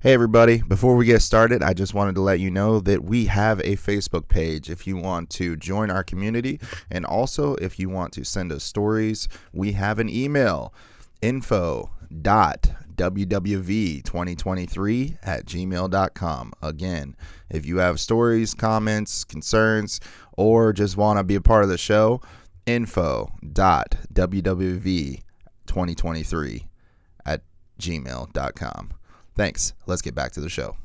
Hey everybody, before we get started, I just wanted to let you know that we have a Facebook page if you want to join our community, and also if you want to send us stories, we have an email, info.wwv2023@gmail.com. Again, if you have stories, comments, concerns, or just want to be a part of the show, info.wwv2023@gmail.com. Thanks. Let's get back to the show.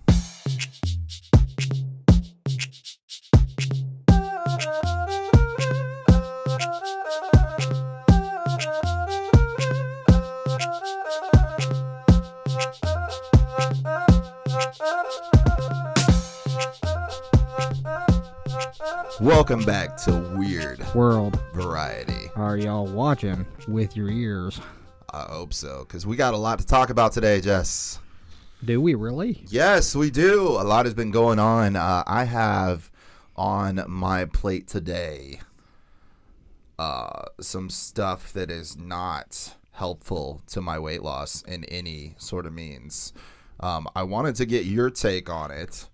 Welcome back to Weird World Variety. Are y'all watching with your ears? I hope so, because we got a lot to talk about today, Jess. Do we really? Yes, we do. A lot has been going on. I have on my plate today some stuff that is not helpful to my weight loss in any sort of means. I wanted to get your take on it.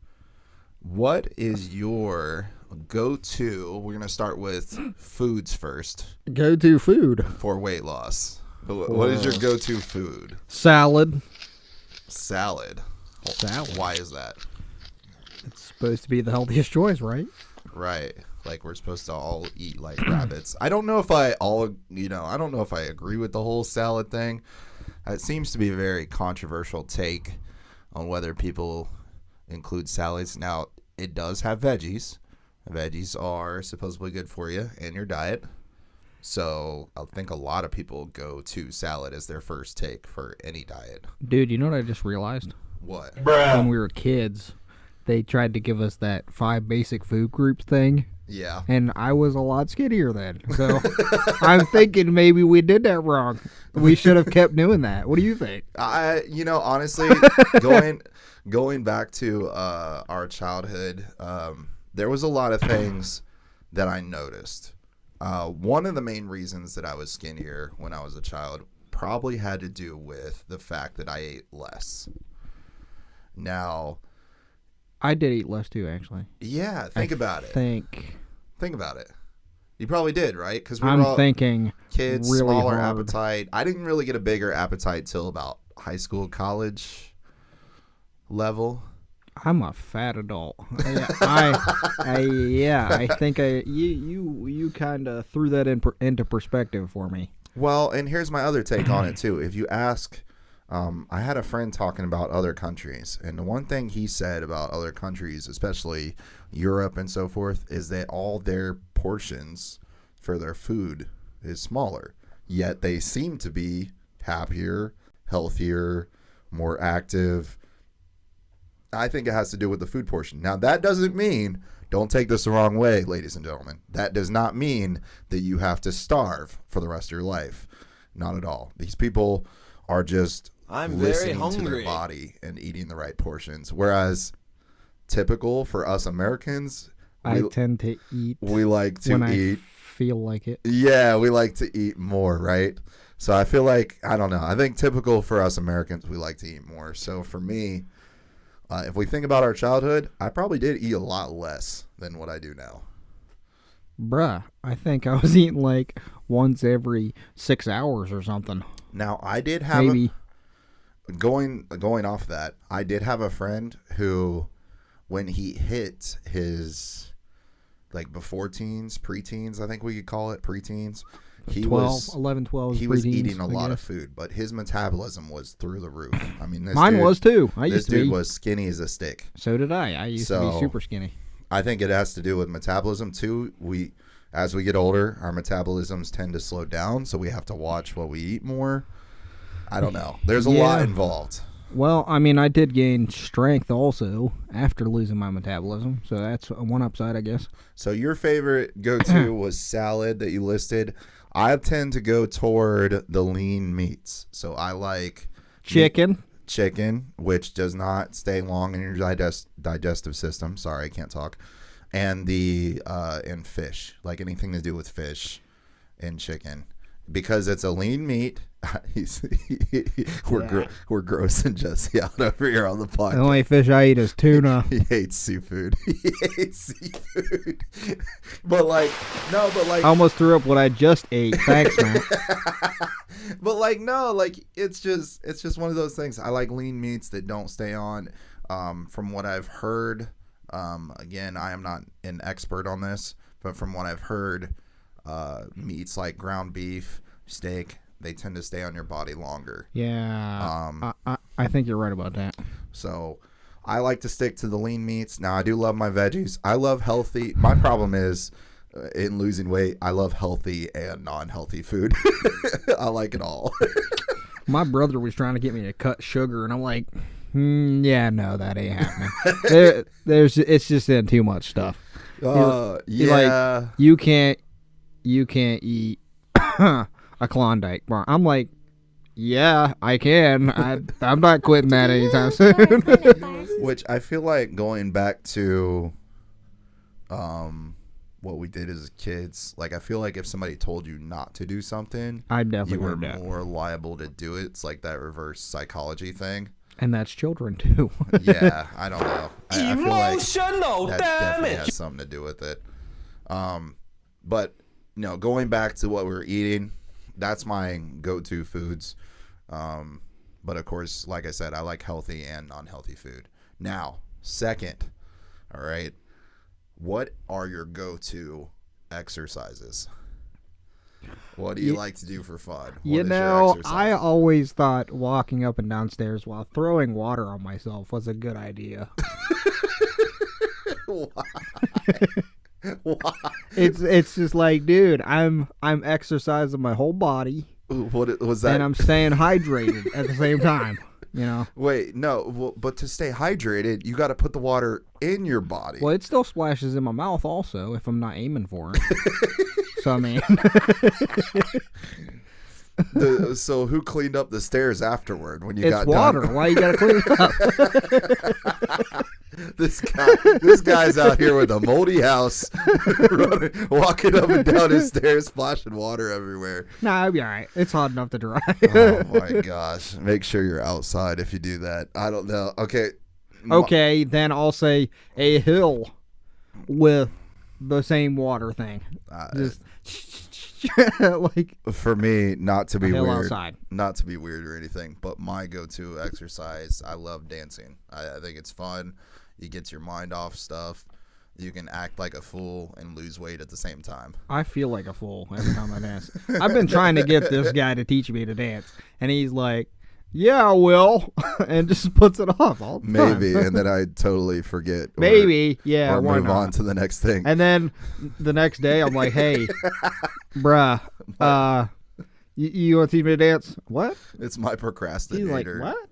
What is your go-to? We're going to start with foods first. Go-to food. For weight loss. What is your go-to food? Salad. Salad. Why is that? It's supposed to be the healthiest choice, right? Right. Like we're supposed to all eat like rabbits. I don't know if I agree with the whole salad thing. It seems to be a very controversial take on whether people include salads. Now, it does have veggies. Veggies are supposedly good for you and your diet. So I think a lot of people go to salad as their first take for any diet. Dude, you know what I just realized? What? When we were kids, they tried to give us that 5 basic food groups thing. Yeah. And I was a lot skinnier then. So I'm thinking maybe we did that wrong. We should have kept doing that. What do you think? Honestly, going back to our childhood, there was a lot of things that I noticed. One of the main reasons that I was skinnier when I was a child probably had to do with the fact that I ate less. Now, I did eat less too, actually. Yeah, think about it. Think about it. You probably did, right? Because I'm thinking kids, really smaller hard. appetite. I didn't really get a bigger appetite till about high school, college level. I'm a fat adult. I think you kind of threw that into perspective for me. Well, and here's my other take on it too. If you ask, I had a friend talking about other countries, and the one thing he said about other countries, especially Europe and so forth, is that all their portions for their food is smaller, yet they seem to be happier, healthier, more active. I think it has to do with the food portion. Now, that doesn't mean, don't take this the wrong way, ladies and gentlemen, that does not mean that you have to starve for the rest of your life. Not at all. These people are just listening to their body and eating the right portions. Whereas typical for us Americans, I tend to eat. We like to when eat. I feel like it. Yeah, we like to eat more, right? So I feel like, I don't know. I think typical for us Americans, we like to eat more. So for me, if we think about our childhood, I probably did eat a lot less than what I do now. Bruh, I think I was eating like once every 6 hours or something. Now, I did have going off that, I did have a friend who, when he hit his, like, before teens, preteens, I think we could call it, preteens, he 11, 12. He was eating a lot of food, but his metabolism was through the roof. I mean, mine was too. This dude was skinny as a stick. So did I. I used to be super skinny. I think it has to do with metabolism too. As we get older, our metabolisms tend to slow down, so we have to watch what we eat more. I don't know. There's a lot involved. Well, I mean, I did gain strength also after losing my metabolism, so that's one upside, I guess. So your favorite go-to was salad that you listed. I tend to go toward the lean meats. So I like chicken, which does not stay long in your digestive system. Sorry, I can't talk. And and fish, like anything to do with fish and chicken, because it's a lean meat. We're grossing Jesse out over here on the The podcast. only fish I eat is tuna. He hates seafood. He hates seafood. But like, no, but like, I almost threw up what I just ate. Thanks, man. but like, no, like it's just one of those things. I like lean meats that don't stay on. From what I've heard, again, I am not an expert on this, but from what I've heard, meats like ground beef, steak, they tend to stay on your body longer. Yeah. I think you're right about that. So I like to stick to the lean meats. Now, I do love my veggies. I love healthy. My problem is in losing weight, I love healthy and non-healthy food. I like it all. My brother was trying to get me to cut sugar, and I'm like, yeah, no, that ain't happening. It's just in too much stuff. Yeah. Like, you can't eat a Klondike bar. I'm like, yeah, I can. I'm not quitting that anytime soon. Which I feel like going back to what we did as kids, like I feel like if somebody told you not to do something, I definitely you were heard that. more liable to do it. It's like that reverse psychology thing. And that's children too. Yeah, I don't know. I feel like Emotional that definitely damage. has something to do with it. But going back to what we were eating, that's my go-to foods. But of course, like I said, I like healthy and unhealthy food. Now, second, all right, what are your go-to exercises? What do you like to do for fun? What is your exercise? I always thought walking up and downstairs while throwing water on myself was a good idea. Why? Why? It's just like, dude, I'm exercising my whole body. What was that? And I'm staying hydrated at the same time. Wait, no, but to stay hydrated, you got to put the water in your body. Well, it still splashes in my mouth also if I'm not aiming for it. So I mean, so who cleaned up the stairs afterward when you it's got water. done? Why you gotta clean it up? This guy's out here with a moldy house, walking up and down his stairs, splashing water everywhere. Nah, I'll be all right. It's hot enough to dry. Oh my gosh! Make sure you're outside if you do that. I don't know. Okay. Okay, then I'll say a hill with the same water thing. Just like for me, not to be hill weird, outside. not to be weird or anything, but my go-to exercise, I love dancing. I think it's fun. It gets your mind off stuff. You can act like a fool and lose weight at the same time. I feel like a fool every time I dance. I've been trying to get this guy to teach me to dance, and he's like, yeah, I will, and just puts it off all the time. Maybe, and then I totally forget. Maybe, yeah, or why move not? on to the next thing. And then the next day, I'm like, hey, bruh, you want to teach me to dance? What? It's my procrastinator. He's like, what?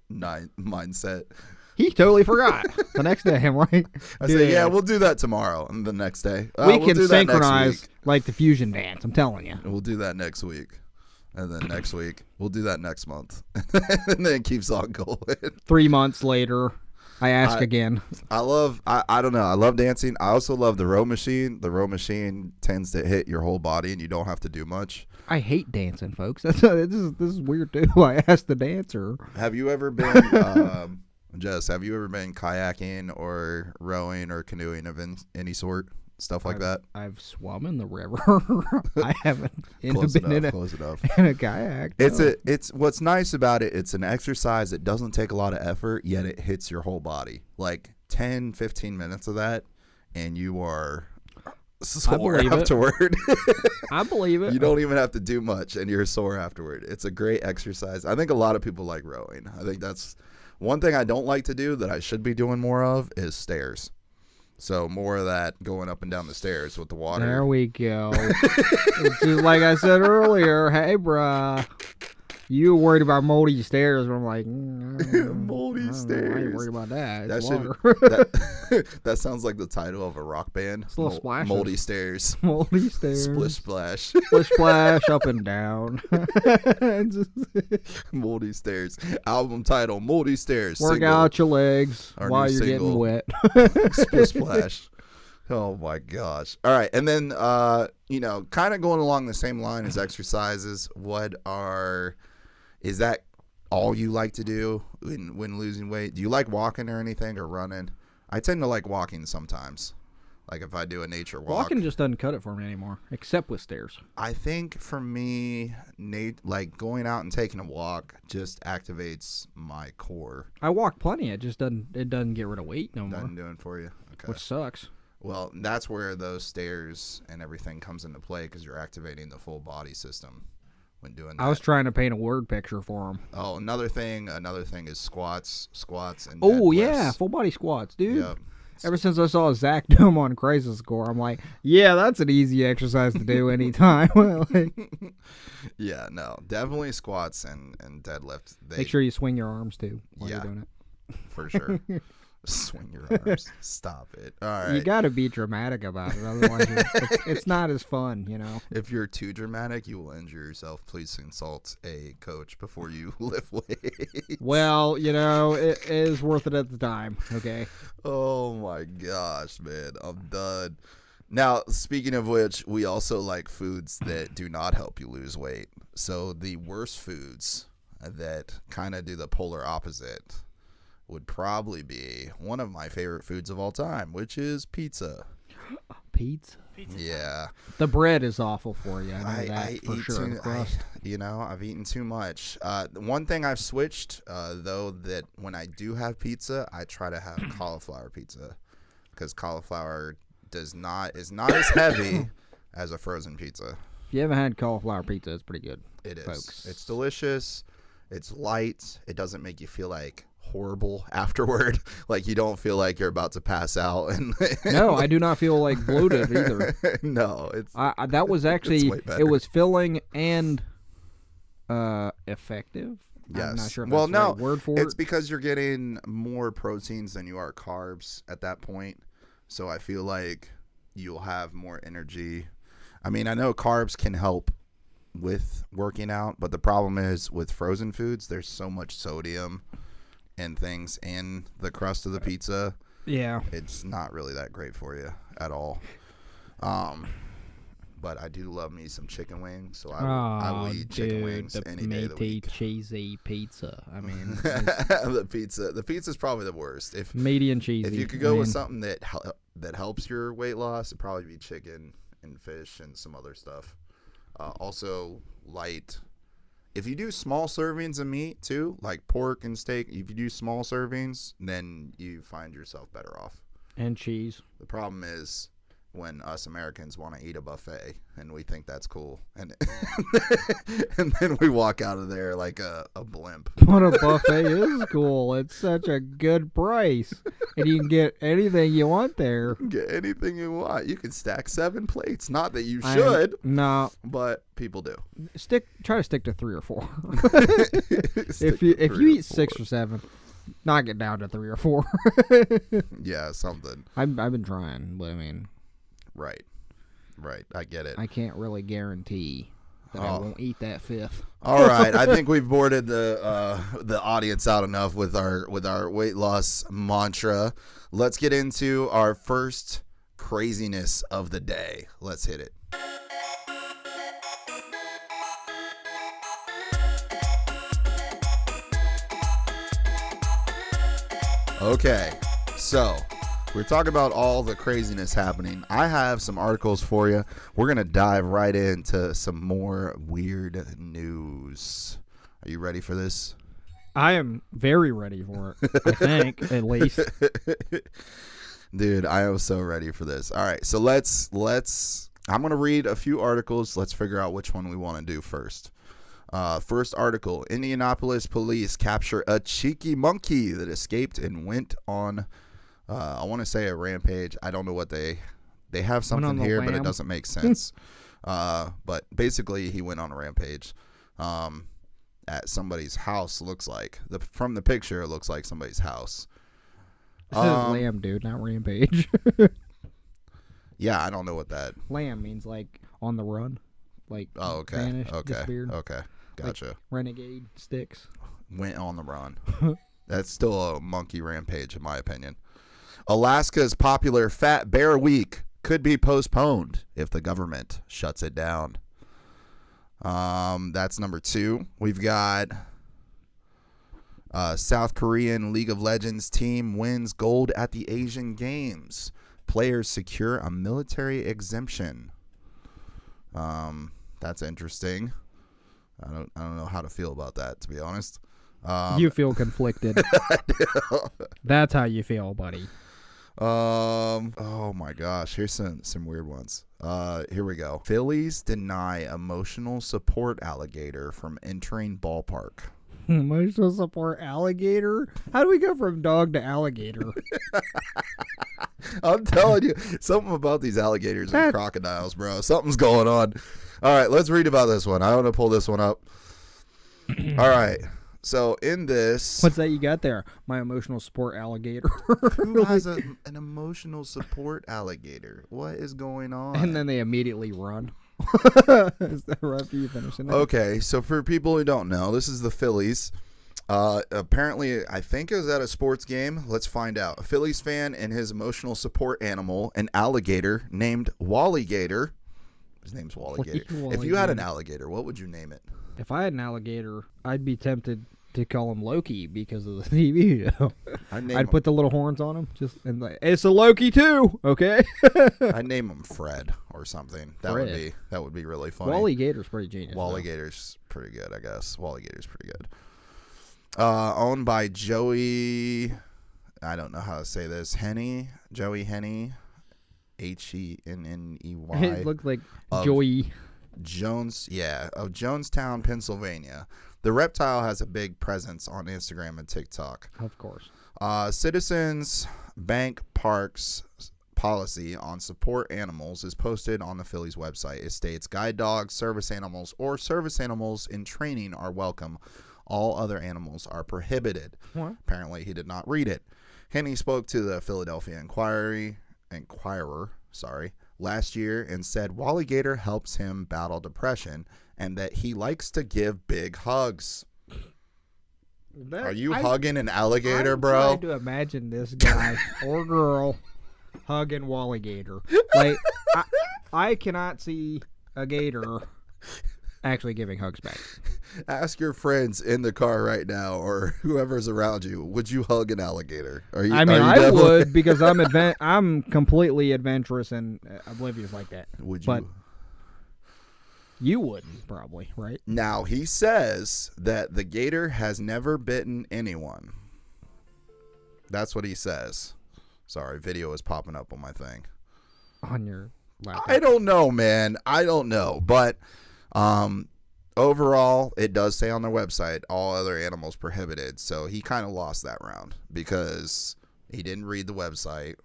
Mindset. He totally forgot. The next day, I'm like, I say, yeah, we'll do that tomorrow. And the next day, we we'll can do that next synchronize week. like the fusion dance. I'm telling you. We'll do that next week. And then next week, we'll do that next month. And then it keeps on going. 3 months later, I ask again. I don't know. I love dancing. I also love the row machine. The row machine tends to hit your whole body and you don't have to do much. I hate dancing, folks. This is weird, too. I asked the dancer. Have you ever been, Jess, have you ever been kayaking or rowing or canoeing of any sort? Stuff like that. I've swum in the river. I haven't Close been enough. in a kayak. No. It's what's nice about it. It's an exercise that doesn't take a lot of effort, yet it hits your whole body. Like 10, 15 minutes of that, and you are sore afterward. I believe it. You don't even have to do much, and you're sore afterward. It's a great exercise. I think a lot of people like rowing. I think that's one thing I don't like to do that I should be doing more of is stairs. So more of that going up and down the stairs with the water. There we go. It's just like I said earlier. Hey, bruh. You were worried about moldy stairs. But I'm like, moldy stairs. I ain't worried about that. It's That water. that sounds like the title of a rock band. It's a little splashes. Moldy stairs. Moldy stairs. Splish splash. Splish splash up and down. Moldy stairs. Album title: Moldy Stairs. Work single. out your legs Our while new you're single. getting wet. Splish splash. Oh my gosh. All right. And then, kind of going along the same line as exercises, what are Is that all you like to do when losing weight? Do you like walking or anything, or running? I tend to like walking sometimes. Like if I do a nature walk. Walking just doesn't cut it for me anymore, except with stairs. I think for me, like going out and taking a walk just activates my core. I walk plenty. It just doesn't get rid of weight no more. Doesn't do it for you. Okay. Which sucks. Well, that's where those stairs and everything comes into play because you're activating the full body system when doing that. I was trying to paint a word picture for him. Oh, another thing is squats and oh deadlifts. Yeah, full body squats, dude. Yep. Ever since I saw Zach do them on Crisis Score, I'm like, yeah, that's an easy exercise to do anytime. Like, yeah, no, definitely squats and deadlift. Make sure you swing your arms too while Yeah. you're doing it. For sure. Swing your arms. Stop it. All right. You got to be dramatic about it. Otherwise, it's not as fun, you know. If you're too dramatic, you will injure yourself. Please consult a coach before you lift weights. Well, you know, it is worth it at the time, okay? Oh, my gosh, man. I'm done. Now, speaking of which, we also like foods that do not help you lose weight. So the worst foods that kind of do the polar opposite would probably be one of my favorite foods of all time, which is pizza. Pizza? Yeah. The bread is awful for you. I know that I for eat sure. The crust. I've eaten too much. One thing I've switched, though, that when I do have pizza, I try to have cauliflower pizza because cauliflower is not as heavy as a frozen pizza. If you haven't had cauliflower pizza, it's pretty good. It is. Folks. It's delicious. It's light. It doesn't make you feel like horrible afterward. Like you don't feel like you're about to pass out. And No, I do not feel like bloated either. No, it's that was actually it was filling and effective. Yes. I'm not sure if that's the right word for it's it. because you're getting more proteins than you are carbs at that point. So I feel like you'll have more energy. I mean, I know carbs can help with working out, but the problem is with frozen foods, there's so much sodium and things in the crust of the pizza. Yeah. It's not really that great for you at all. But I do love me some chicken wings, so I will eat chicken wings any day of the week. Cheesy pizza. I mean, the pizza's probably the worst. If meaty and cheesy. If you could go with something that helps your weight loss, it'd probably be chicken and fish and some other stuff. Also light. If you do small servings of meat too, like pork and steak, if you do small servings, then you find yourself better off. And cheese. The problem is when us Americans want to eat a buffet and we think that's cool, and and then we walk out of there like a blimp. What a buffet is cool. It's such a good price. And you can get anything you want there. Get anything you want. You can stack 7 plates. Not that you should. No. But people do. Try to stick to 3 or 4. If you eat 6 or 7, knock it down to 3 or 4. Yeah, something. I've been trying, but I mean, right. I get it. I can't really guarantee that I won't eat that 5th. All right, I think we've boarded the audience out enough with our weight loss mantra. Let's get into our first craziness of the day. Let's hit it. Okay, so we're talking about all the craziness happening. I have some articles for you. We're going to dive right into some more weird news. Are you ready for this? I am very ready for it, I think, at least. Dude, I am so ready for this. All right, so let's I'm going to read a few articles. Let's figure out which one we want to do first. First article, Indianapolis police capture a cheeky monkey that escaped and went on, I want to say a rampage. I don't know what they have something here, but it doesn't make sense. But basically he went on a rampage at somebody's house, looks like. From the picture, it looks like somebody's house. This is lamb, dude, not rampage. Yeah, I don't know what that. Lamb means like on the run. Like vanished, disappeared. Okay. Gotcha. Like renegade sticks. Went on the run. That's still a monkey rampage, in my opinion. Alaska's popular Fat Bear Week could be postponed if the government shuts it down. That's number 2. We've got South Korean League of Legends team wins gold at the Asian Games. Players secure a military exemption. That's interesting. I don't know how to feel about that, to be honest. You feel conflicted. I do. That's how you feel, buddy. Oh my gosh, here's some weird ones. Here we go. Phillies deny emotional support alligator from entering ballpark. Emotional support alligator? How do we go from dog to alligator? I'm telling you, something about these alligators and crocodiles, bro. Something's going on. All right, let's read about this one. I want to pull this one up. All right. So in this, What's that you got there? My emotional support alligator. who has an emotional support alligator? What is going on? And then they immediately run. Is that right for you finishing it? Okay, so for people who don't know, this is the Phillies. Apparently, I think it was at a sports game. Let's find out. A Phillies fan and his emotional support animal, an alligator named Wallygator. His name's Wallygator. If you had an alligator, what would you name it? If I had an alligator, I'd be tempted to call him Loki because of the TV show. I'd put the little horns on him, and like, it's a Loki too, okay? I'd name him Fred or something. That would be really funny. Wally Gator's pretty genius. Wally Gator's pretty good, I guess. Wally Gator's pretty good. Owned by Joey, I don't know how to say this. Joey Henney, Henney. It looked like Joey Jones, of Jonestown, Pennsylvania. The reptile has a big presence on Instagram and TikTok. Of course. Citizens Bank Park's policy on support animals is posted on the Phillies website. It states guide dogs, service animals, or service animals in training are welcome. All other animals are prohibited. What? Apparently, he did not read it. Henney spoke to the Philadelphia Inquirer, last year and said Wallygator helps him battle depression and that he likes to give big hugs. Are you hugging an alligator, bro? I'm trying to imagine this guy or girl hugging Wallygator. Like, I cannot see a gator actually giving hugs back. Ask your friends in the car right now or whoever's around you, would you hug an alligator? I would because I'm completely adventurous and oblivious like that. Would you? But you wouldn't probably, right? Now, he says that the gator has never bitten anyone. That's what he says. Sorry, video is popping up on my thing. On your laptop. I don't know, man. I don't know. But overall, it does say on their website, all other animals prohibited. So he kind of lost that round because he didn't read the website.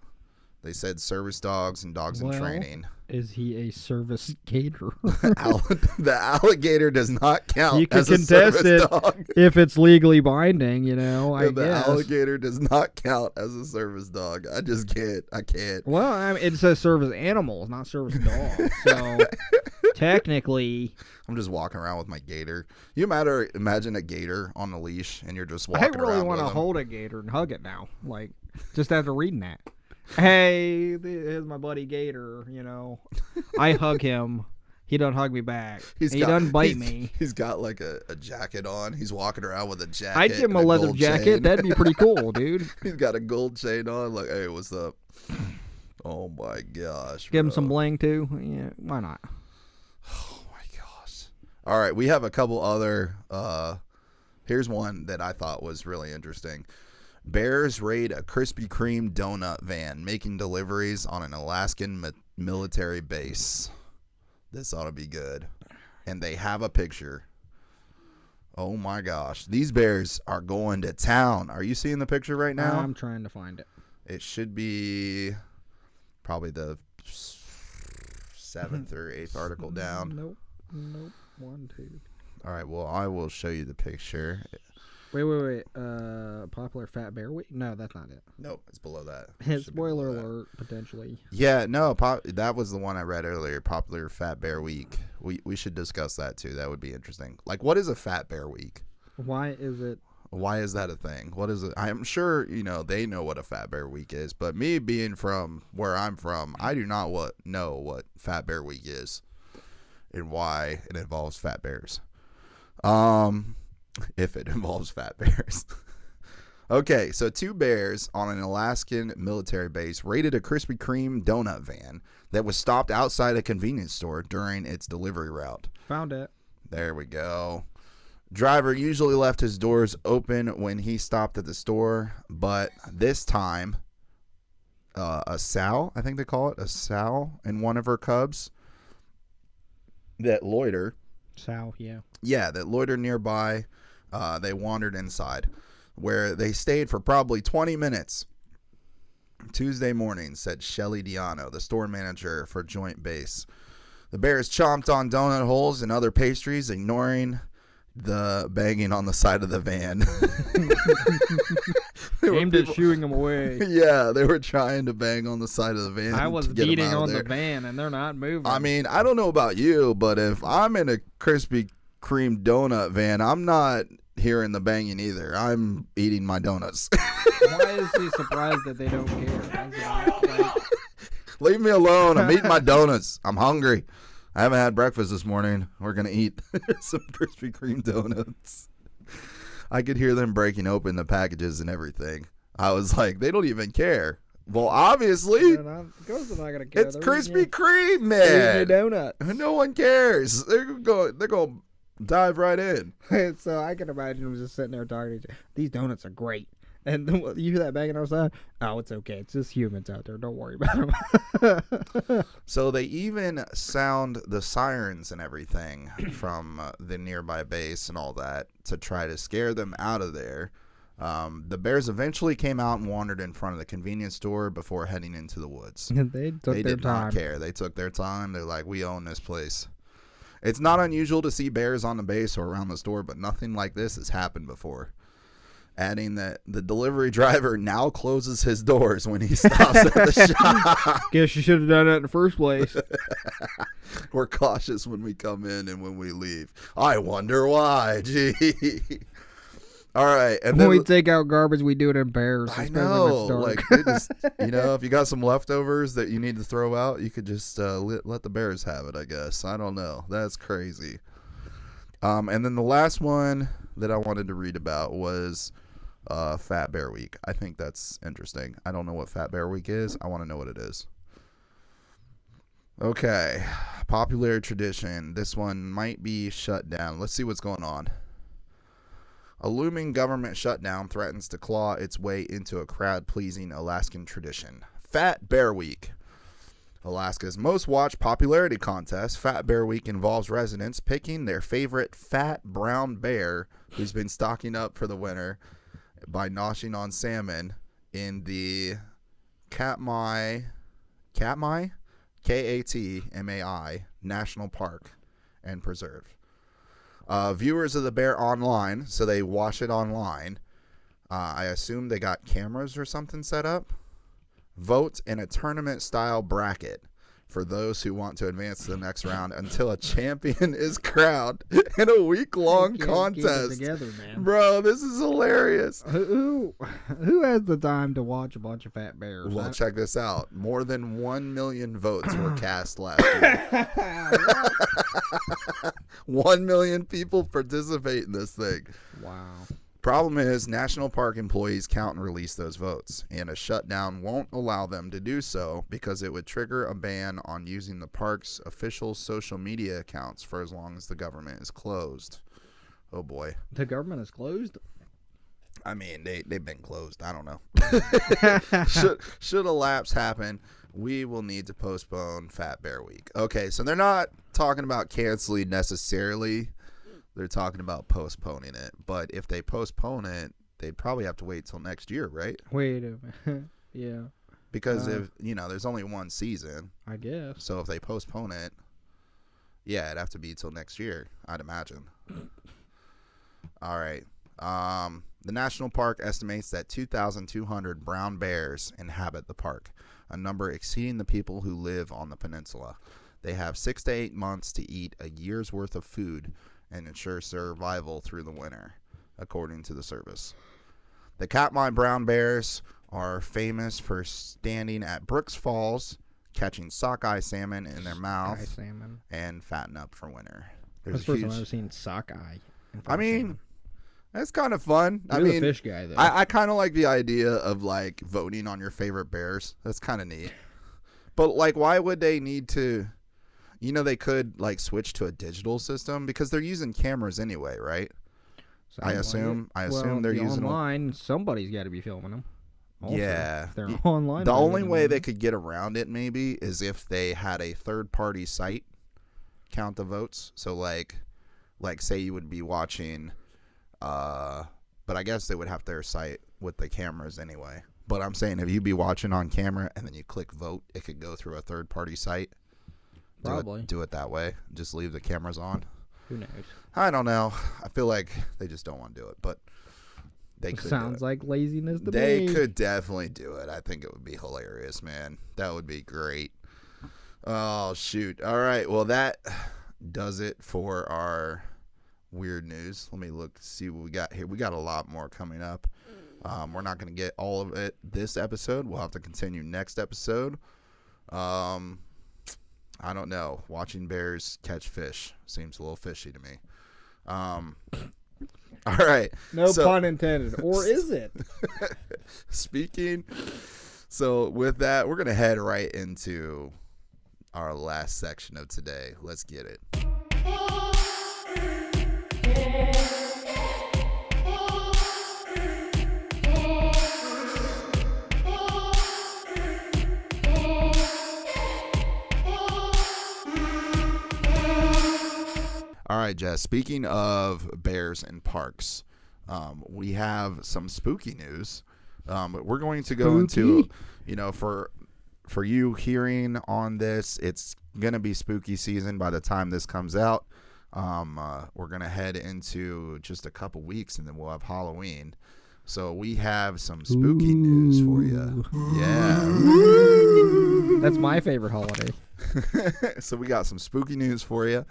They said service dogs and dogs in training. Is he a service gator? The alligator does not count you can as a contest service it dog. If it's legally binding, I The guess. alligator does not count as a service dog. I just can't. I can't. Well, I mean, it says service animals, not service dogs. So technically, I'm just walking around with my gator. You imagine a gator on a leash and you're just walking around. I really want to hold a gator and hug it now. Like, just after reading that. Hey, here's my buddy Gator, I hug him. He don't hug me back. He doesn't bite me. He's got like a jacket on. He's walking around with a jacket. I'd give him a leather jacket. Chain. That'd be pretty cool, dude. He's got a gold chain on. Like, hey, what's up? Oh, my gosh. Give him some bling, too. Yeah, why not? Oh, my gosh. All right, we have a couple other. Here's one that I thought was really interesting. Bears raid a Krispy Kreme donut van making deliveries on an Alaskan military base. This ought to be good. And they have a picture. Oh my gosh. These bears are going to town. Are you seeing the picture right now? I'm trying to find it. It should be probably the 7th or 8th article down. Nope. 1, 2. All right. Well, I will show you the picture. Wait. Popular fat bear week? No, that's not it. Nope, it's below that. Spoiler alert, potentially. Yeah, no, that was the one I read earlier. Popular fat bear week. We should discuss that too. That would be interesting. Like, what is a fat bear week? Why is it? Why is that a thing? What is it? I'm sure they know what a fat bear week is, but me being from where I'm from, I do not know what fat bear week is and why it involves fat bears. If it involves fat bears. Okay, so two bears on an Alaskan military base raided a Krispy Kreme donut van that was stopped outside a convenience store during its delivery route. Found it. There we go. Driver usually left his doors open when he stopped at the store, but this time, a sow, I think they call it, a sow and one of her cubs that loiter. Sow, yeah. Yeah, that loiter nearby. They wandered inside, where they stayed for probably 20 minutes. Tuesday morning, said Shelly Diano, the store manager for Joint Base. The bears chomped on donut holes and other pastries, ignoring the banging on the side of the van. Aimed at shooing them away. Yeah, they were trying to bang on the side of the van. I was beating on the van, and they're not moving. I mean, I don't know about you, but if I'm in a Krispy Kreme donut van, I'm not hearing the banging either. I'm eating my donuts. Why is he surprised that they don't care? Leave me alone. I'm eating my donuts. I'm hungry. I haven't had breakfast this morning. We're going to eat some Krispy Kreme donuts. I could hear them breaking open the packages and everything. I was like, they don't even care. Well, obviously, Ghosts are not gonna care. It's Krispy Kreme, man. Donuts. No one cares. They're going to dive right in. So I can imagine him just sitting there talking to each other. These donuts are great. And then you hear that banging outside? Oh, it's okay. It's just humans out there. Don't worry about them. So they even sound the sirens and everything from the nearby base and all that to try to scare them out of there. The bears eventually came out and wandered in front of the convenience store before heading into the woods. They did not care. They took their time. They're like, we own this place. It's not unusual to see bears on the base or around the store, but nothing like this has happened before. Adding that the delivery driver now closes his doors when he stops at the shop. Guess you should have done that in the first place. We're cautious when we come in and when we leave. I wonder why. Gee. All right. And when we take out garbage, we do it in pairs. I know. Like, if you got some leftovers that you need to throw out, you could just let the bears have it, I guess. I don't know. That's crazy. And then the last one that I wanted to read about was Fat Bear Week. I think that's interesting. I don't know what Fat Bear Week is. I want to know what it is. Okay. Popular tradition. This one might be shut down. Let's see what's going on. A looming government shutdown threatens to claw its way into a crowd-pleasing Alaskan tradition. Fat Bear Week. Alaska's most watched popularity contest, Fat Bear Week, involves residents picking their favorite fat brown bear who's been stocking up for the winter by noshing on salmon in the Katmai, Katmai National Park and Preserve. Viewers of the bear online, so they watch it online. I assume they got cameras or something set up. Vote in a tournament-style bracket for those who want to advance to the next round until a champion is crowned in a week-long contest. Together, man. Bro, this is hilarious. Who has the time to watch a bunch of fat bears? Well, check this out. More than 1 million votes were cast last year. 1 million people participate in this thing. Wow. Problem is, national park employees count and release those votes, and a shutdown won't allow them to do so because it would trigger a ban on using the park's official social media accounts for as long as the government is closed. Oh boy. The government is closed? I mean, they've been closed. I don't know. Should a lapse happen, we will need to postpone Fat Bear Week. Okay, so they're not talking about canceling necessarily. They're talking about postponing it. But if they postpone it, they'd probably have to wait till next year, right? Wait a minute. Yeah. Because if there's only one season. I guess. So if they postpone it, yeah, it'd have to be till next year, I'd imagine. All right. The national park estimates that 2,200 brown bears inhabit the park, a number exceeding the people who live on the peninsula. They have 6 to 8 months to eat a year's worth of food and ensure survival through the winter, according to the service. The Katmai brown bears are famous for standing at Brooks Falls, catching sockeye salmon in their mouth, and fatten up for winter. That's the first time I've seen sockeye. I mean, That's kind of fun. You're the fish guy, though. I kind of like the idea of like voting on your favorite bears. That's kind of neat. But like, why would they need to? You know, they could like switch to a digital system because they're using cameras anyway, right? I assume they're using online. Somebody's got to be filming them. Also, yeah, if they're online. The only way they could get around it maybe is if they had a third-party site count the votes. So like say you would be watching, but I guess they would have their site with the cameras anyway. But I'm saying if you be watching on camera and then you click vote, it could go through a third-party site. Probably do it that way. Just leave the cameras on. Who knows? I don't know. I feel like they just don't want to do it, but they could. Sounds like laziness to me. They could definitely do it. I think it would be hilarious, man. That would be great. Oh, shoot. All right. Well, that does it for our weird news. Let me look, see what we got here. We got a lot more coming up. We're not going to get all of it this episode. We'll have to continue next episode. I don't know. Watching bears catch fish seems a little fishy to me. All right. No pun intended. Or is it? So with that, we're going to head right into our last section of today. Let's get it. All right, Jess. Speaking of bears and parks, we have some spooky news. We're going to go into, for you hearing on this, it's going to be spooky season by the time this comes out. We're going to head into just a couple weeks, and then we'll have Halloween. So we have some spooky news for you. Yeah. That's my favorite holiday. So we got some spooky news for you.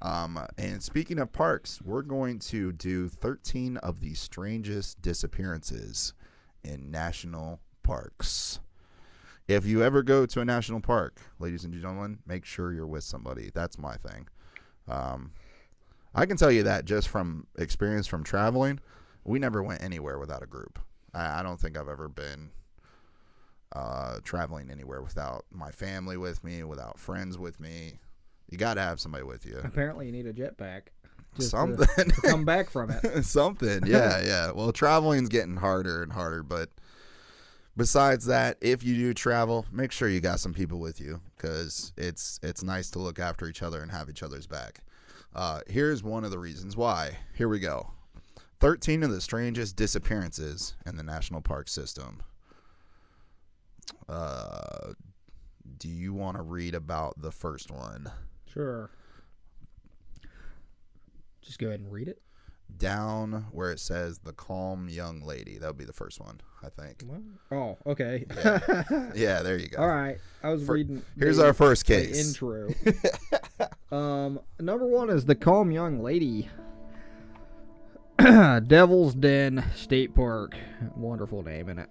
And speaking of parks, we're going to do 13 of the strangest disappearances in national parks. If you ever go to a national park, ladies and gentlemen, make sure you're with somebody. That's my thing. I can tell you that just from experience from traveling, we never went anywhere without a group. I don't think I've ever been traveling anywhere without my family with me, without friends with me. You got to have somebody with you. Apparently you need a jetpack. Something. To come back from it. Something, yeah. Well, traveling's getting harder and harder, but besides that, if you do travel, make sure you got some people with you because it's nice to look after each other and have each other's back. Here's one of the reasons why. Here we go. 13 of the strangest disappearances in the national park system. Do you want to read about the first one? Sure. Just go ahead and read it. Down where it says the calm young lady. That would be the first one, I think. What? Oh, okay. Yeah, there you go. All right. I was reading. Here's our first case. Intro. Number one is the calm young lady. Devil's Den State Park, wonderful name in it,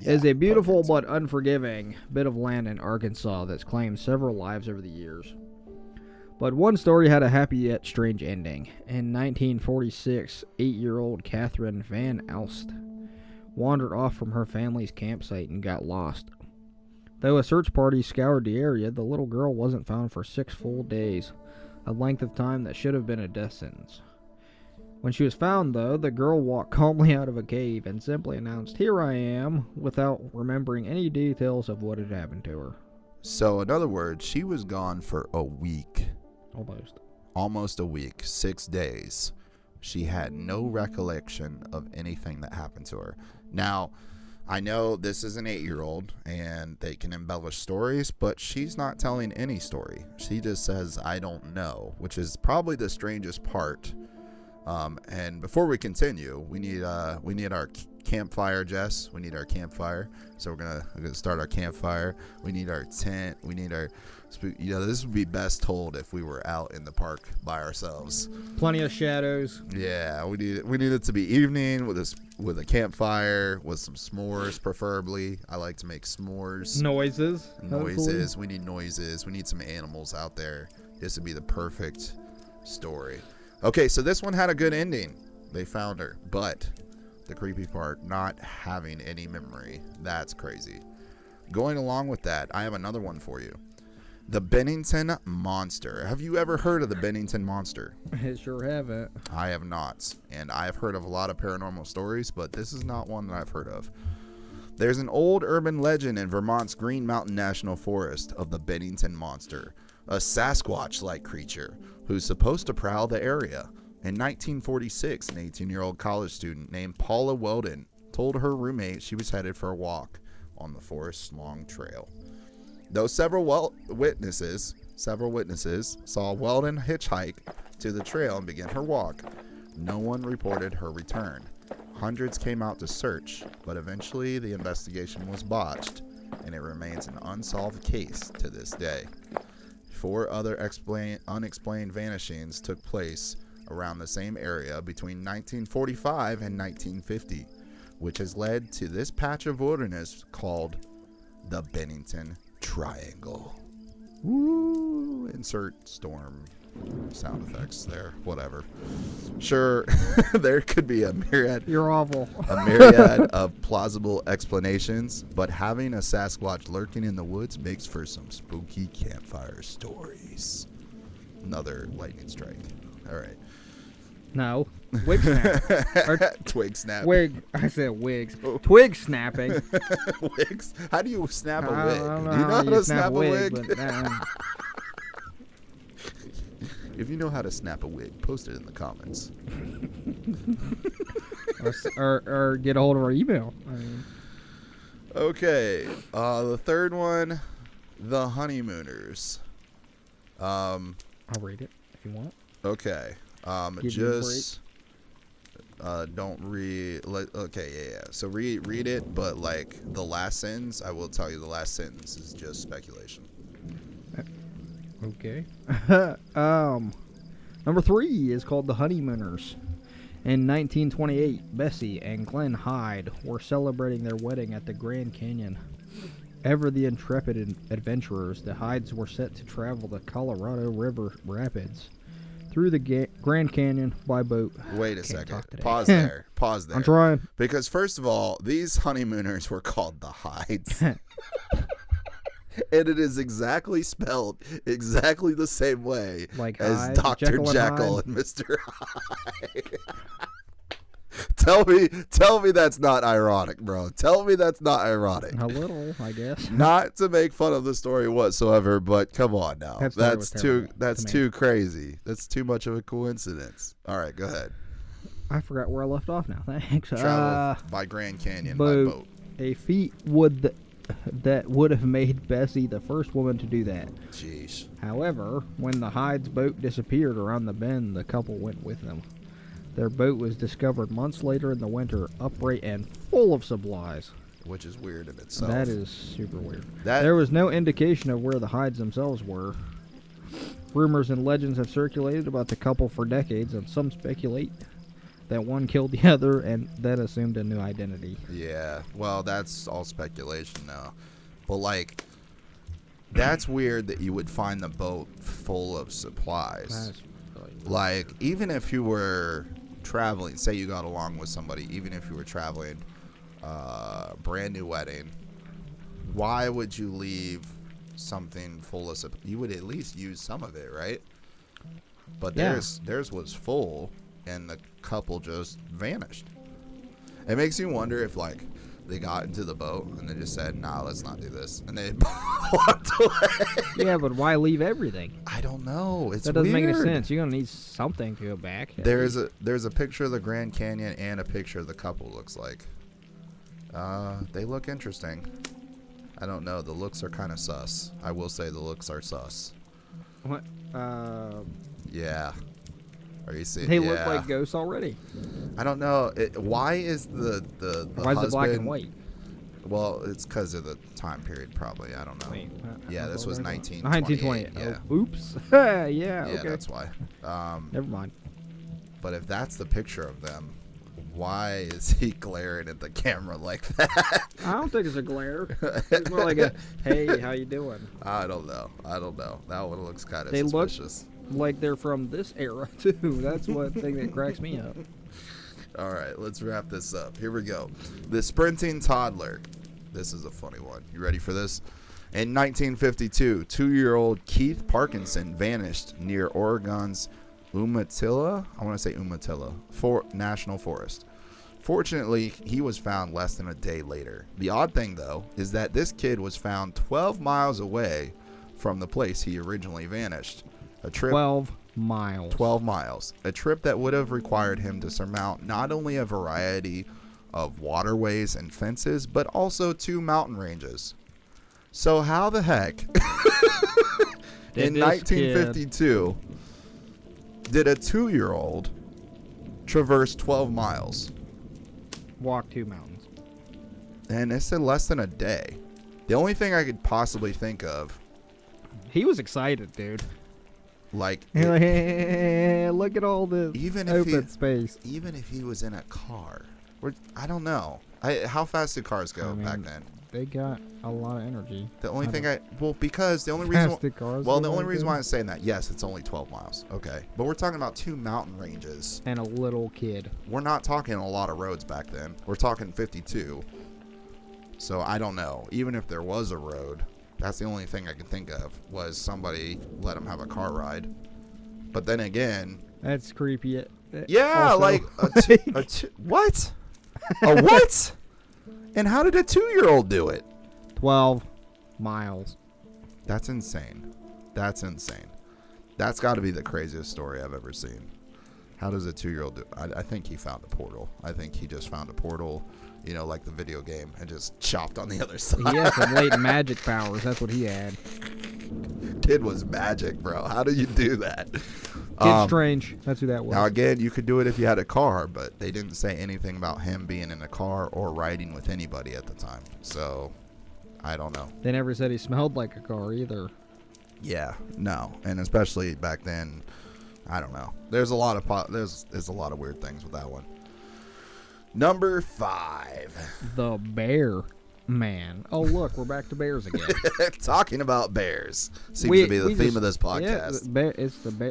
is a beautiful but unforgiving bit of land in Arkansas that's claimed several lives over the years. But one story had a happy yet strange ending. In 1946, 8-year-old Catherine Van Alst wandered off from her family's campsite and got lost. Though a search party scoured the area, the little girl wasn't found for 6 full days, a length of time that should have been a death sentence. When she was found, though, the girl walked calmly out of a cave and simply announced, "Here I am," without remembering any details of what had happened to her. So, in other words, she was gone for a week. Almost a week, 6 days. She had no recollection of anything that happened to her. Now, I know this is an 8-year-old and they can embellish stories, but she's not telling any story. She just says, "I don't know," which is probably the strangest part. And before we continue, we need our campfire, Jess. We need our campfire. So we're gonna start our campfire. We need our tent. We need our this would be best told if we were out in the park by ourselves. Plenty of shadows. Yeah, we need it to be evening with a campfire with some s'mores, preferably. I like to make s'mores. Noises. Hopefully. We need noises. We need some animals out there. This would be the perfect story. Okay, so this one had a good ending. They found her. But the creepy part, not having any memory. That's crazy. Going along with that, I have another one for you. The Bennington Monster. Have you ever heard of the Bennington Monster? I sure haven't. I have not. And I've heard of a lot of paranormal stories, but this is not one that I've heard of. There's an old urban legend in Vermont's Green Mountain National Forest of the Bennington Monster, a Sasquatch-like creature who's supposed to prowl the area. In 1946, an 18-year-old college student named Paula Weldon told her roommate she was headed for a walk on the forest's long trail. Though several witnesses saw Weldon hitchhike to the trail and begin her walk, no one reported her return. Hundreds came out to search, but eventually the investigation was botched, and it remains an unsolved case to this day. 4 other unexplained vanishings took place around the same area between 1945 and 1950, which has led to this patch of wilderness called the Bennington Triangle. Woo! Insert storm sound effects there. Whatever. Sure, there could be a myriad. You're awful. A myriad of plausible explanations, but having a Sasquatch lurking in the woods makes for some spooky campfire stories. Another lightning strike. All right. No. Wig snap. Or twig snap. Wig. I said wigs. Twig snapping. Wigs? How do you snap a wig? I don't know Do you know how to snap a wig? But, if you know how to snap a wig, post it in the comments. or get a hold of our email. I mean. Okay. The third one, the honeymooners. I'll read it if you want. Okay. Just don't read. Okay, yeah. So read it, but like the last sentence, I will tell you the last sentence is just speculation. Okay. Number 3 is called the Honeymooners. In 1928, Bessie and Glenn Hyde were celebrating their wedding at the Grand Canyon. Ever the intrepid adventurers, the Hydes were set to travel the Colorado River Rapids through the Grand Canyon by boat. Wait a second. Pause there. Pause there. I'm trying. Because first of all, these honeymooners were called the Hydes. And it is exactly spelled exactly the same way like as Hyde, Dr. Jekyll and Mr. Hyde. Tell me that's not ironic, bro. Tell me that's not ironic. A little, I guess. Not to make fun of the story whatsoever, but come on now. That's too crazy. That's too much of a coincidence. All right, go ahead. I forgot where I left off now. Thanks. Travel by Grand Canyon by boat. A feat that would have made Bessie the first woman to do that. Jeez. However, when the Hyde's boat disappeared around the bend, the couple went with them. Their boat was discovered months later in the winter, upright and full of supplies. Which is weird in itself. That is super weird. There was no indication of where the Hydes themselves were. Rumors and legends have circulated about the couple for decades, and some speculate that one killed the other and then assumed a new identity. Yeah, well, that's all speculation now. But, like, that's weird that you would find the boat full of supplies. That's really weird. Like, even if you were traveling, say you got along with somebody, even if you were traveling brand new wedding, why would you leave something full of supplies? You would at least use some of it, right? But theirs was full, and the couple just vanished. It makes you wonder if, like, they got into the boat and they just said, "Nah, let's not do this," and they walked away. Yeah, but why leave everything? I don't know. That doesn't make any sense. You're gonna need something to go back. There's a picture of the Grand Canyon and a picture of the couple. Looks like they look interesting. I don't know. The looks are kind of sus. I will say the looks are sus. What? Yeah. Are you seeing? They look like ghosts already. I don't know. Why is the why husband, is it black and white? Well, it's because of the time period, probably. I don't know. Wait, yeah, this was 1928. Yeah. Oh, oops. Yeah. Yeah, Okay. that's why. Never mind. But if that's the picture of them, why is he glaring at the camera like that? I don't think it's a glare. It's more like a, "Hey, how you doing?" I don't know. That one looks kind of suspicious. suspicious. Like they're from this era too. That's one thing that cracks me up. All right, let's wrap this up. Here we go. The sprinting toddler. This is a funny one. You ready for this? In 1952, 2-year-old Keith Parkinson vanished near Oregon's Umatilla National Forest. Fortunately, he was found less than a day later. The odd thing, though, is that this kid was found 12 miles away from the place he originally vanished. A trip 12 miles. 12 miles. A trip that would have required him to surmount not only a variety of waterways and fences, but also 2 mountain ranges. So how the heck, in 1952, did a 2-year-old traverse 12 miles? Walk 2 mountains. And it said less than a day. The only thing I could possibly think of. He was excited, dude. Like, hey, look at all this open space. Even if he was in a car, I don't know. How fast did cars go back then? They got a lot of energy. The only thing because the only reason why I'm saying that, yes, it's only 12 miles. Okay. But we're talking about 2 mountain ranges. And a little kid. We're not talking a lot of roads back then. We're talking 52. So I don't know. Even if there was a road, that's the only thing I can think of was somebody let him have a car ride. But then again. That's creepy. Yeah, also, like what? A what? And how did a 2-year-old do it? 12 miles. That's insane. That's got to be the craziest story I've ever seen. How does a 2-year-old do it? I think he found a portal. I think he just found a portal, like the video game, and just chopped on the other side. He had some latent magic powers. That's what he had. Kid was magic, bro. How do you do that? Kid Strange. That's who that was. Now, again, you could do it if you had a car, but they didn't say anything about him being in a car or riding with anybody at the time. So, I don't know. They never said he smelled like a car either. Yeah, no. And especially back then, I don't know. There's a lot of weird things with that one. Number 5. The Bear Man. Oh, look, we're back to bears again. Talking about bears seems to be the theme of this podcast. Yeah,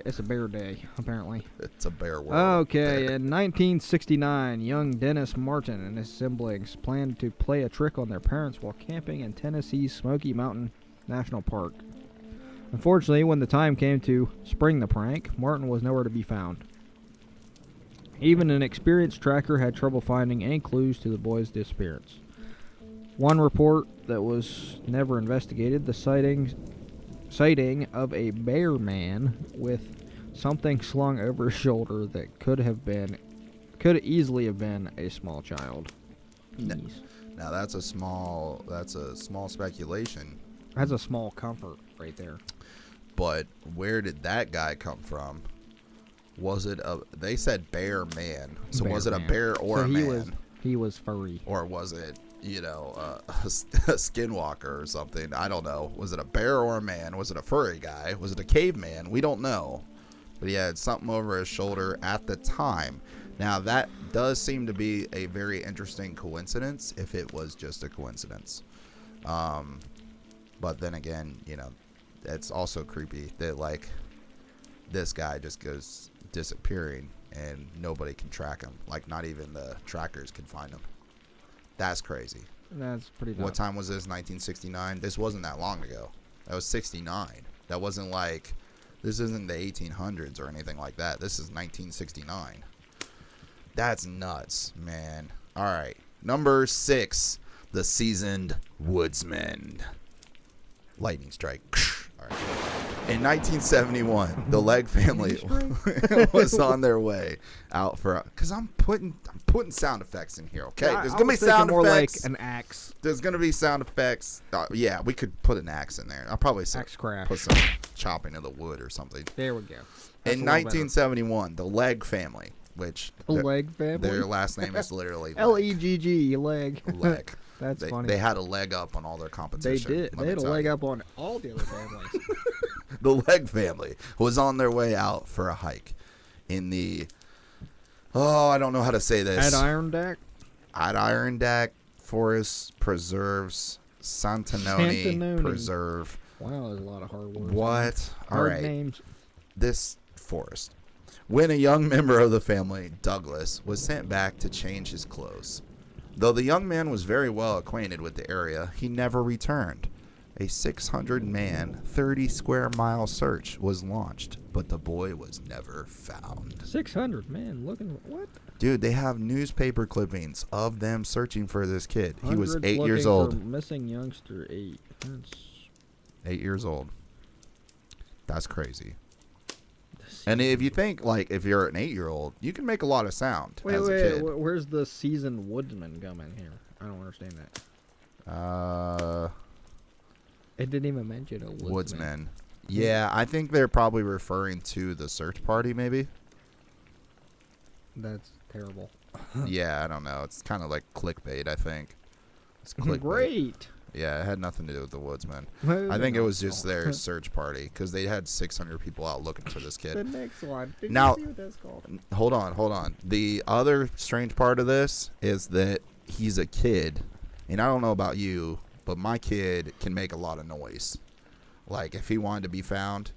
it's a bear day, apparently. It's a bear world. Okay, in 1969, young Dennis Martin and his siblings planned to play a trick on their parents while camping in Tennessee's Smoky Mountain National Park. Unfortunately, when the time came to spring the prank, Martin was nowhere to be found. Even an experienced tracker had trouble finding any clues to the boy's disappearance. One report that was never investigated, the sighting of a bear man with something slung over his shoulder that could easily have been a small child. Now that's a small speculation. That's a small comfort right there. But where did that guy come from? Was it they said bear man. So was it a bear or a man? He was furry. Or was it, a skinwalker or something? I don't know. Was it a bear or a man? Was it a furry guy? Was it a caveman? We don't know. But he had something over his shoulder at the time. Now, that does seem to be a very interesting coincidence if it was just a coincidence. But then again, it's also creepy that, this guy just goes disappearing and nobody can track him. Not even the trackers can find him. That's crazy. That's pretty dumb. What time was this? 1969? This wasn't that long ago. That was 69. That wasn't this isn't the 1800s or anything like that. This is 1969. That's nuts, man. All right. Number 6, the seasoned woodsman. Lightning strike. All right. In 1971, the Legg family was on their way out for because I'm putting sound effects in here. Okay, there's gonna be sound more effects. Like an axe. There's gonna be sound effects. Yeah, we could put an axe in there. I'll probably put some chopping of the wood or something. There we go. That's in 1971, the Legg family, which Legg family, their last name is literally Legg. Legg. Legg. That's funny. They had a leg up on all their competition. They did. They had a leg up on all the other families. The Legg family was on their way out for a hike in the I don't know how to say this. Adirondack Forest Preserves Santanoni Preserve. Wow, there's a lot of hard words. What? All right. Names. This forest when a young member of the family, Douglas, was sent back to change his clothes. Though the young man was very well acquainted with the area, he never returned. A 600-man, 30-square-mile search was launched, but the boy was never found. 600, man, looking what? Dude, they have newspaper clippings of them searching for this kid. He was 8 years old. Missing youngster 8. That's 8 years old. That's crazy. And if you think, like, if you're an 8-year-old, you can make a lot of sound as a kid. Where's the seasoned woodsman coming here? I don't understand that. It didn't even mention a woodsman. Yeah, I think they're probably referring to the search party, maybe. That's terrible. Yeah, I don't know. It's kind of like clickbait, I think. It's clickbait. Great. Yeah, it had nothing to do with the woodsman. I think it was just their search party because they had 600 people out looking for this kid. The next one. Did Now, you see what that's called? hold on. The other strange part of this is that he's a kid, and I don't know about you, but my kid can make a lot of noise. Like, if he wanted to be found,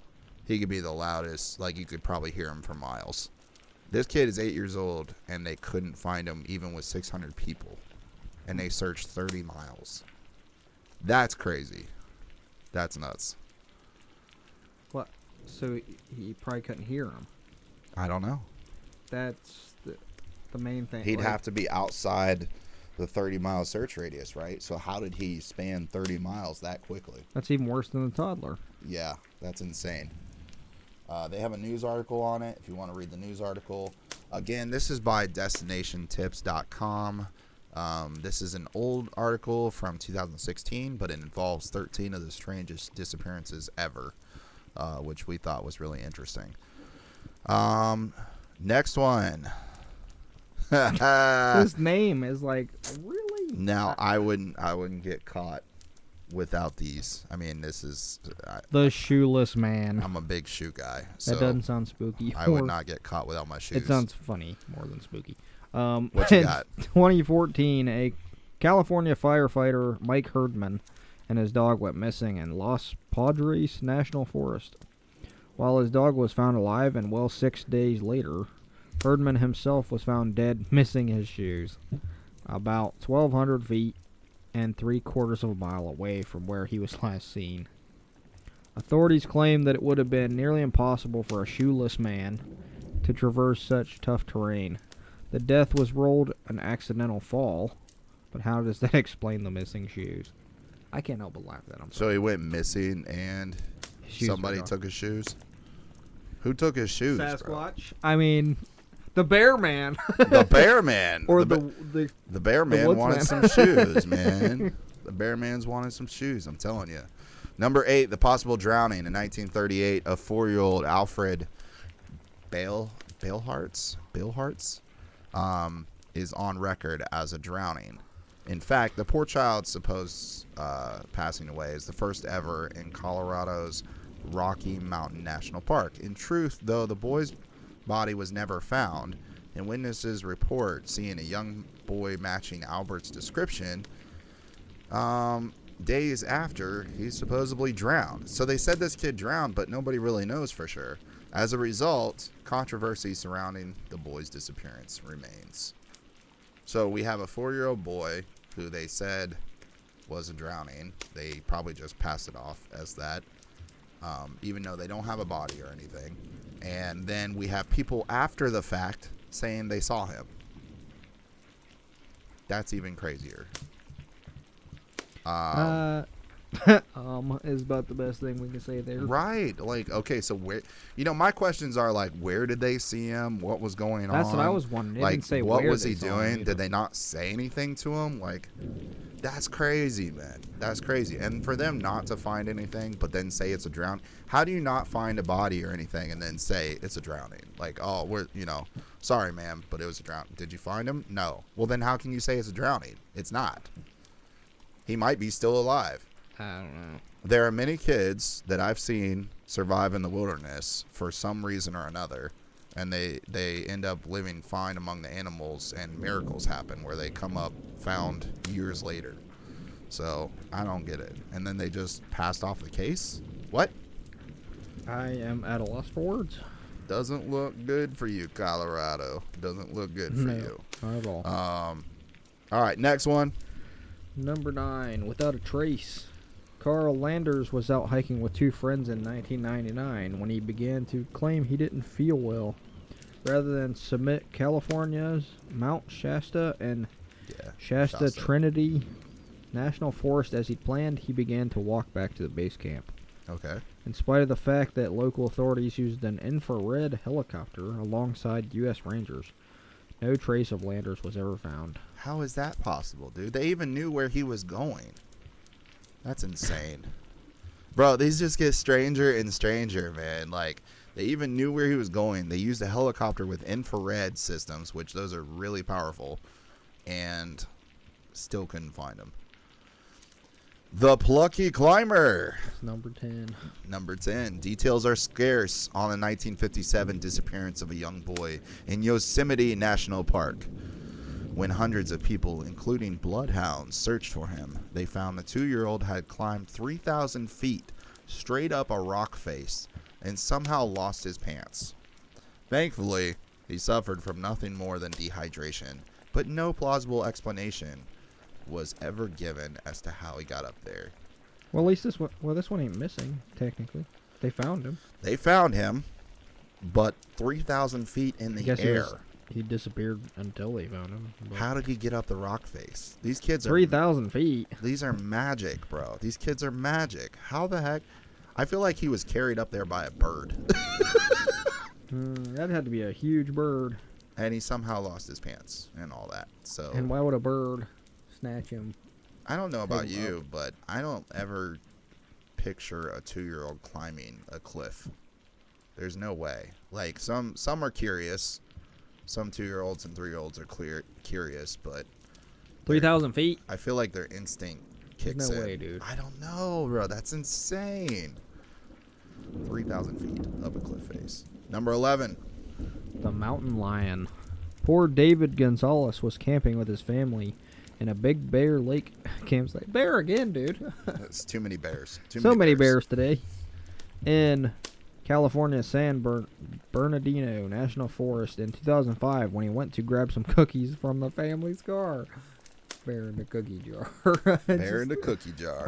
he could be the loudest. Like, you could probably hear him for miles. This kid is 8 years old, and they couldn't find him even with 600 people. And they searched 30 miles. That's crazy. That's nuts. What? So he probably couldn't hear him. I don't know. That's the main thing. He'd have to be outside the 30-mile search radius, right? So how did he span 30 miles that quickly? That's even worse than a toddler. Yeah, that's insane. They have a news article on it if you want to read the news article. Again, this is by destinationtips.com. This is an old article from 2016, but it involves 13 of the strangest disappearances ever, which we thought was really interesting. Next one. His name is like, really? Now, I wouldn't get caught without these. I mean, this is the shoeless man. I'm a big shoe guy. So that doesn't sound spooky. I would not get caught without my shoes. It sounds funny more than spooky. What you got? 2014, a California firefighter, Mike Herdman, and his dog went missing in Los Padres National Forest. While his dog was found alive and well 6 days later, Herdman himself was found dead, missing his shoes, about 1,200 feet and 3/4 of a mile away from where he was last seen. Authorities claim that it would have been nearly impossible for a shoeless man to traverse such tough terrain. The death was ruled an accidental fall, but how does that explain the missing shoes? I can't help but laugh at that. So he went missing and somebody took his shoes? Who took his shoes, Sasquatch? Bro? I mean, the bear man. The bear man. Or the bear man wanted some shoes, man. The bear man's wanted some shoes, I'm telling you. Number 8, the possible drowning in 1938 of 4-year-old Alfred Balehartz is on record as a drowning. In fact, the poor child's supposed passing away is the first ever in Colorado's Rocky Mountain National Park. In truth, though, the boy's body was never found, and witnesses report seeing a young boy matching Albert's description days after he supposedly drowned. So they said this kid drowned, but nobody really knows for sure. As a result, controversy surrounding the boy's disappearance remains. So we have a 4-year-old boy who they said was a drowning. They probably just passed it off as that, even though they don't have a body or anything. And then we have people after the fact saying they saw him. That's even crazier. Is about the best thing we can say there. Right. Like, okay, so where, my questions are like, where did they see him? What was going on? That's what I was wondering. Like, what was he doing? Did they not say anything to him? Like, that's crazy, man. That's crazy. And for them not to find anything, but then say it's a drowning. How do you not find a body or anything and then say it's a drowning? Like, oh, we're, sorry, ma'am, but it was a drowning. Did you find him? No. Well, then how can you say it's a drowning? It's not. He might be still alive. I don't know. There are many kids that I've seen survive in the wilderness for some reason or another, and they end up living fine among the animals, and miracles happen where they come up found years later. So I don't get it. And then they just passed off the case? What? I am at a loss for words. Doesn't look good for you, Colorado. Doesn't look good for you. Not at all. All right, next one. Number 9, without a trace. Carl Landers was out hiking with 2 friends in 1999 when he began to claim he didn't feel well. Rather than submit California's Mount Shasta and Shasta Trinity National Forest as he'd planned, he began to walk back to the base camp. Okay. In spite of the fact that local authorities used an infrared helicopter alongside U.S. Rangers, no trace of Landers was ever found. How is that possible, dude? They even knew where he was going. That's insane. Bro, these just get stranger and stranger, man. Like, they even knew where he was going. They used a helicopter with infrared systems, which those are really powerful, and still couldn't find him. The Plucky Climber. Number 10. Number 10. Details are scarce on the 1957 disappearance of a young boy in Yosemite National Park. When hundreds of people, including bloodhounds, searched for him, they found the 2-year-old had climbed 3,000 feet straight up a rock face and somehow lost his pants. Thankfully, he suffered from nothing more than dehydration, but no plausible explanation was ever given as to how he got up there. Well, at least this one ain't missing, technically. They found him. They found him, but 3,000 feet in the air. He disappeared until they found him. How did he get up the rock face? These kids are 3,000 feet. These are magic, bro. These kids are magic. How the heck? I feel like he was carried up there by a bird. That had to be a huge bird. And he somehow lost his pants and all that. So. And why would a bird snatch him? I don't know about you, but I don't ever picture a 2-year-old climbing a cliff. There's no way. Like, some are curious. Some 2-year-olds and 3-year-olds are curious, but 3,000 feet? I feel like their instinct kicks in. No way, dude. I don't know, bro. That's insane. 3,000 feet up a cliff face. Number 11. The mountain lion. Poor David Gonzalez was camping with his family in a Big Bear Lake campsite. Bear again, dude. That's too many bears. So many bears today. In California San Bernardino National Forest in 2005 when he went to grab some cookies from the family's car. Bear in the cookie jar. Bear in the cookie jar.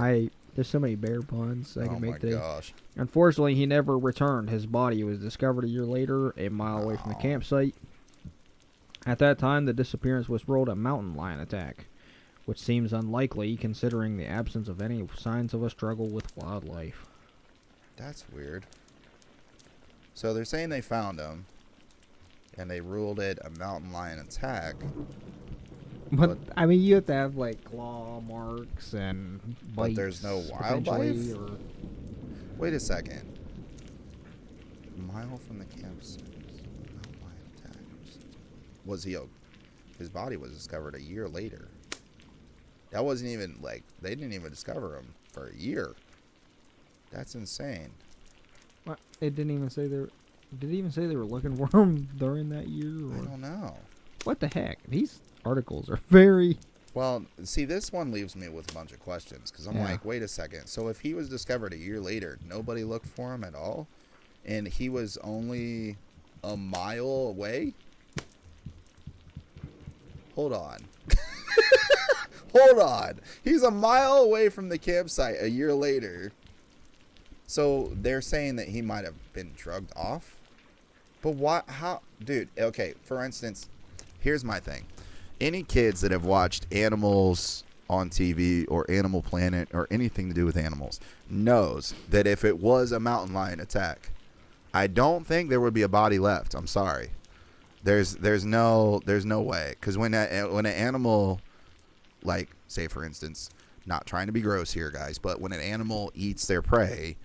There's so many bear puns I can make today. Oh my gosh. Unfortunately, he never returned. His body was discovered a year later, a mile away from the campsite. At that time, the disappearance was ruled a mountain lion attack, which seems unlikely considering the absence of any signs of a struggle with wildlife. That's weird. So they're saying they found him, and they ruled it a mountain lion attack. But I mean, you have to have like claw marks and bites. But there's no wildlife? Wait a second. A mile from the campsite. Mountain lion attack. Was he? His body was discovered a year later. That wasn't even like they didn't even discover him for a year. That's insane. What? It didn't even say they. Did it even say they were looking for him during that year? Or? I don't know. What the heck? These articles are very. Well, see, this one leaves me with a bunch of questions because I'm like, wait a second. So if he was discovered a year later, nobody looked for him at all, and he was only a mile away. Hold on. Hold on. He's a mile away from the campsite a year later. So they're saying that he might have been drugged off. But what? How? Dude, okay, for instance, here's my thing. Any kids that have watched animals on TV or Animal Planet or anything to do with animals knows that if it was a mountain lion attack, I don't think there would be a body left. I'm sorry. There's no way. Because when an animal, like, say for instance, not trying to be gross here, guys, but when an animal eats their prey,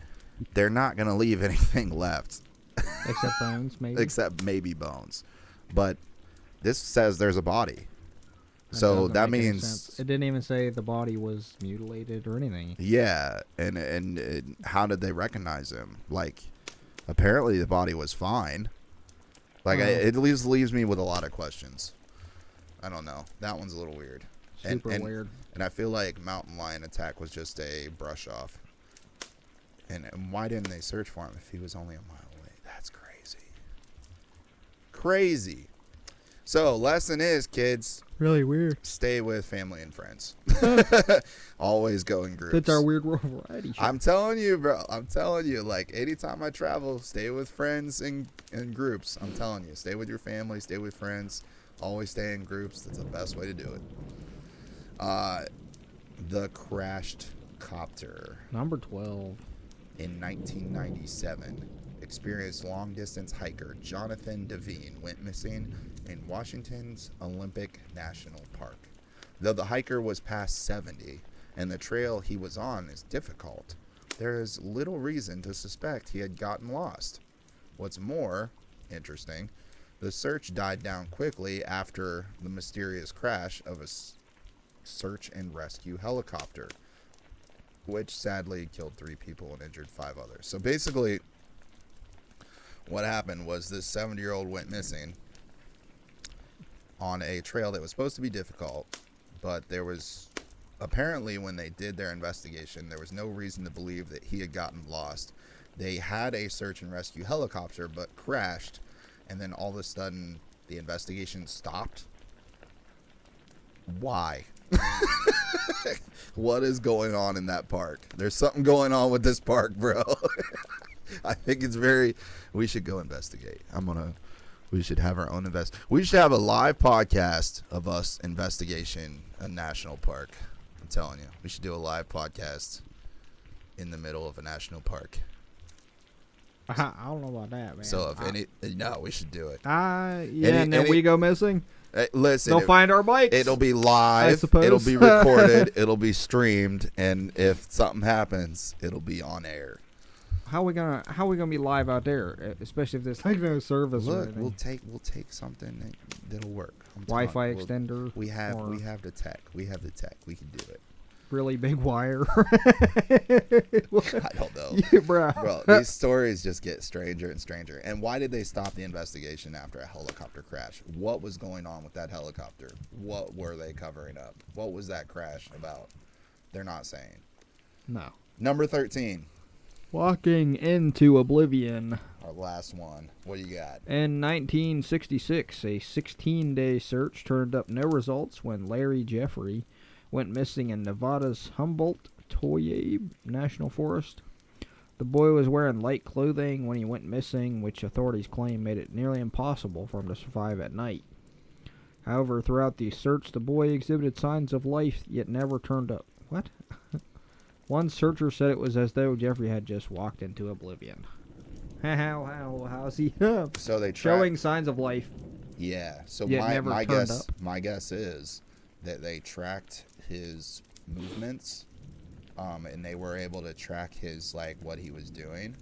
they're not going to leave anything left. Except bones, maybe. Except maybe bones. But this says there's a body. So that means it didn't even say the body was mutilated or anything. Yeah, and how did they recognize him? Like, apparently the body was fine. Like, it leaves me with a lot of questions. I don't know. That one's a little weird. Super weird. And I feel like mountain lion attack was just a brush off. And why didn't they search for him if he was only a mile away? That's crazy. crazy. So, lesson is, kids, really weird. Stay with family and friends. Always go in groups. That's our weird world variety show. I'm telling you, bro. I'm telling you. Like, anytime I travel, stay with friends and groups. I'm telling you. Stay with your family. Stay with friends. Always stay in groups. That's the best way to do it. The crashed copter. Number 12. In 1997, experienced long-distance hiker Jonathan Devine went missing in Washington's Olympic National Park. Though the hiker was past 70 and the trail he was on is difficult, there is little reason to suspect he had gotten lost. What's more interesting, the search died down quickly after the mysterious crash of a search and rescue helicopter, which sadly killed 3 people and injured 5 others. So basically, what happened was this 70-year-old went missing on a trail that was supposed to be difficult, but there was, apparently when they did their investigation, there was no reason to believe that he had gotten lost. They had a search and rescue helicopter, but crashed, and then all of a sudden, the investigation stopped. Why? What is going on in that park? There's something going on with this park, bro. I think it's we should go investigate. We should have our own we should have a live podcast of us investigation a national park. I'm telling you, we should do a live podcast in the middle of a national park. I don't know about that, man. So we should do it. And then we go missing. Listen, they'll find our bikes. It'll be live. I suppose. It'll be recorded. It'll be streamed, and if something happens, it'll be on air. How we gonna be live out there, especially if there's like no service? Look, or anything? we'll take something that'll work. Wi-Fi extender. We have the tech. We have the tech. We can do it. Really big wire. I don't know. Yeah, bro, these stories just get stranger and stranger. And why did they stop the investigation after a helicopter crash? What was going on with that helicopter? What were they covering up? What was that crash about? They're not saying. No. Number 13. Walking into oblivion. Our last one. What do you got? In 1966, a 16-day search turned up no results when Larry Jeffrey went missing in Nevada's Humboldt-Toyab National Forest. The boy was wearing light clothing when he went missing, which authorities claim made it nearly impossible for him to survive at night. However, throughout the search, the boy exhibited signs of life, yet never turned up. What? One searcher said it was as though Jeffrey had just walked into oblivion. How's he up? So they showing signs of life. Yeah. So my guess is that they tracked his movements, and they were able to track his what he was doing,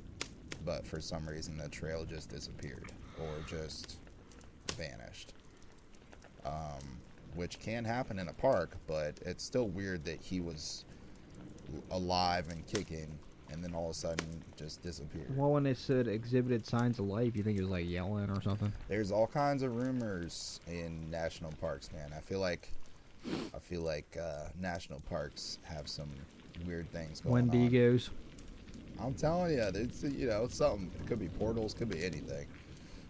but for some reason the trail just disappeared or just vanished. Which can happen in a park, but it's still weird that he was alive and kicking and then all of a sudden just disappeared. Well, when they said exhibited signs of life, you think he was yelling or something? There's all kinds of rumors in national parks, man. I feel like national parks have some weird things going on. Wendigos. I'm telling you, it's something. It could be portals, could be anything.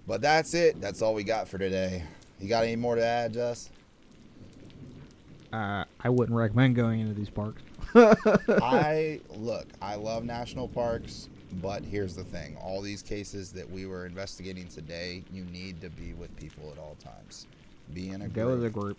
But that's it. That's all we got for today. You got any more to add, Jess? I wouldn't recommend going into these parks. I love national parks, but here's the thing. All these cases that we were investigating today, you need to be with people at all times. Be in a group. Go with a group.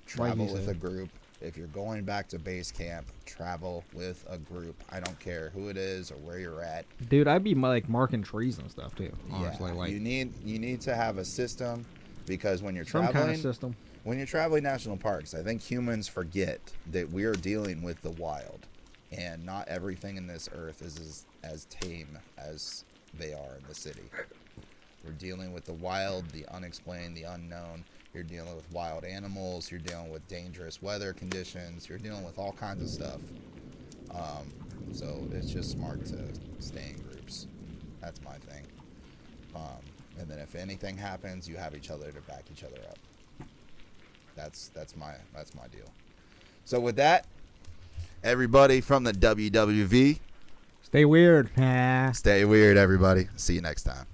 Travel with a group. If you're going back to base camp, travel with a group. I don't care who it is or where you're at. Dude, I'd be marking trees and stuff too. Honestly, you need to have a system, because when you're traveling, some kind of system. When you're traveling national parks, I think humans forget that we are dealing with the wild, and not everything in this earth is as tame as they are in the city. We're dealing with the wild, the unexplained, the unknown. You're dealing with wild animals. You're dealing with dangerous weather conditions. You're dealing with all kinds of stuff. So it's just smart to stay in groups. That's my thing. And then if anything happens, you have each other to back each other up. That's my deal. So with that, everybody from the WWV, stay weird. Stay weird, everybody. See you next time.